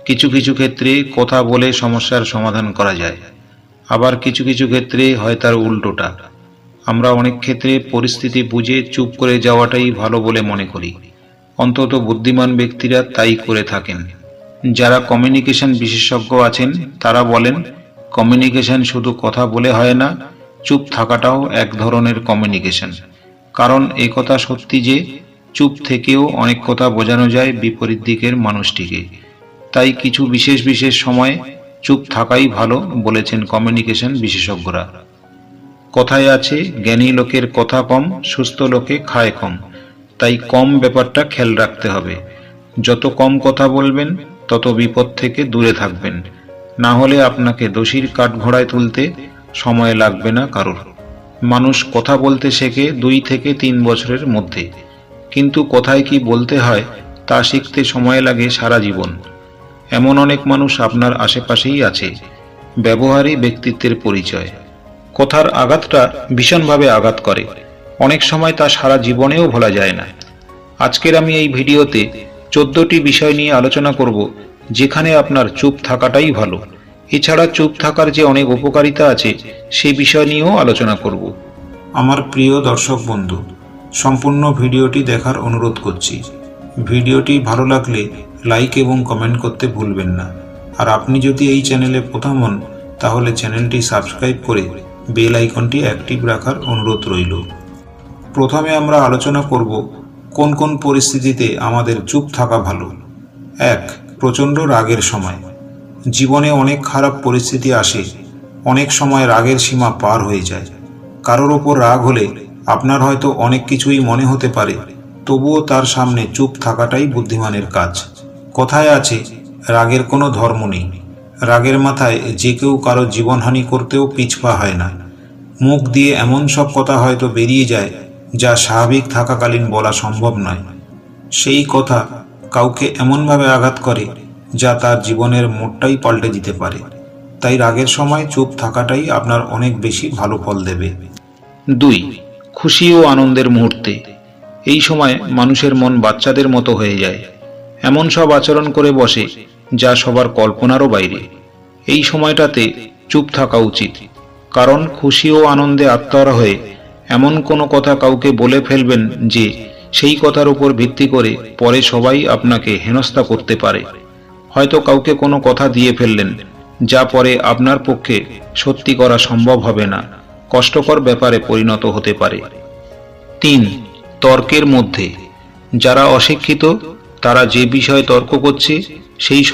কিছু কিছু ক্ষেত্রে কথা বলে সমস্যার সমাধান করা যায়, আবার কিছু কিছু ক্ষেত্রে হয় তার উল্টোটা। আমরা অনেক ক্ষেত্রে পরিস্থিতি বুঝে চুপ করে যাওয়াটাই ভালো বলে মনে করি, অন্তত বুদ্ধিমান ব্যক্তিরা তাই করে থাকেন। যারা কমিউনিকেশন বিশেষজ্ঞ আছেন তারা বলেন, কমিউনিকেশন শুধু কথা বলে হয় না, চুপ থাকাটাও এক ধরনের কমিউনিকেশন। কারণ এই কথা সত্যি যে চুপ থেকেও অনেক কথা বোঝানো যায় বিপরীত দিকের মানুষটিকে। তাই কিছু বিশেষ বিশেষ সময় চুপ থাকাই ভালো বলেছেন কমিউনিকেশন বিশেষজ্ঞরা। কথায় আছে, জ্ঞানী লোকের কথা কম, সুস্থ লোকে খায় কম। তাই কম ব্যাপারটা খেয়াল রাখতে হবে। যত কম কথা বলবেন তত বিপদ থেকে দূরে থাকবেন, না হলে আপনাকে দোষীর কাঠগড়ায় তুলতে সময় লাগবে না কারোর। মানুষ কথা বলতে শেখে 2 থেকে 3 বছরের মধ্যে, কিন্তু কোথায় কি বলতে হয় তা শিখতে সময় লাগে সারা জীবন। এমন অনেক মানুষ আপনার আশেপাশেই আছে। ব্যবহারই ব্যক্তিত্বের পরিচয়। কথার আঘাতটা ভীষণভাবে আঘাত করে, অনেক সময় তা সারা জীবনেও ভোলা যায় না। আজকের আমি এই ভিডিওতে 14টি বিষয় নিয়ে আলোচনা করব যেখানে আপনার চুপ থাকাটাই ভালো। এছাড়া চুপ থাকার যে অনেক উপকারিতা আছে সেই বিষয় নিয়েও আলোচনা করব। আমার প্রিয় দর্শক বন্ধু, সম্পূর্ণ ভিডিওটি দেখার অনুরোধ করছি। ভিডিওটি ভালো লাগলে লাইক এবং কমেন্ট করতে ভুলবেন না। আর আপনি যদি এই চ্যানেলে প্রথম হন তাহলে চ্যানেলটি সাবস্ক্রাইব করে বেল আইকনটি অ্যাক্টিভ রাখার অনুরোধ রইল। প্রথমে আমরা আলোচনা করব কোন কোন পরিস্থিতিতে আমাদের চুপ থাকা ভালো। 1. প্রচণ্ড রাগের সময়। জীবনে অনেক খারাপ পরিস্থিতি আসে, অনেক সময় রাগের সীমা পার হয়ে যায়। কারোর ওপর রাগ হলে আপনার হয়তো অনেক কিছুই মনে হতে পারে, তবুও তার সামনে চুপ থাকাটাই বুদ্ধিমানের কাজ। কথায় আছে, রাগের কোনো ধর্ম নেই। রাগের মাথায় যে কেউ কারো জীবনহানি করতেও পিছপা হয় না। মুখ দিয়ে এমন সব কথা হয়তো বেরিয়ে যায় যা স্বাভাবিক থাকাকালীন বলা সম্ভব নয়। সেই কথা কাউকে এমনভাবে আঘাত করে যা তার জীবনের মোড়টাই পাল্টে দিতে পারে। তাই রাগের সময় চুপ থাকাটাই আপনার অনেক বেশি ভালো ফল দেবে। 2. খুশি ও আনন্দের মুহূর্তে। এই সময় মানুষের মন বাচ্চাদের মতো হয়ে যায়, এমন সব আচরণ করে বসে যা সবার কল্পনারও বাইরে। এই সময়টাতে চুপ থাকা উচিত, কারণ খুশি ও আনন্দে আত্মহারা হয়ে এমন কোনো কথা কাউকে বলে ফেলবেন যে সেই কথার উপর ভিত্তি করে পরে সবাই আপনাকে হেনস্থা করতে পারে। হয়তো কাউকে কোনো কথা দিয়ে ফেললেন যা পরে আপনার পক্ষে সত্যি করা সম্ভব হবে না, কষ্টকর ব্যাপারে পরিণত হতে পারে। 3. তর্কের মধ্যে। যারা অশিক্ষিত তারা যে বিষয়ে তর্ক করছে সেই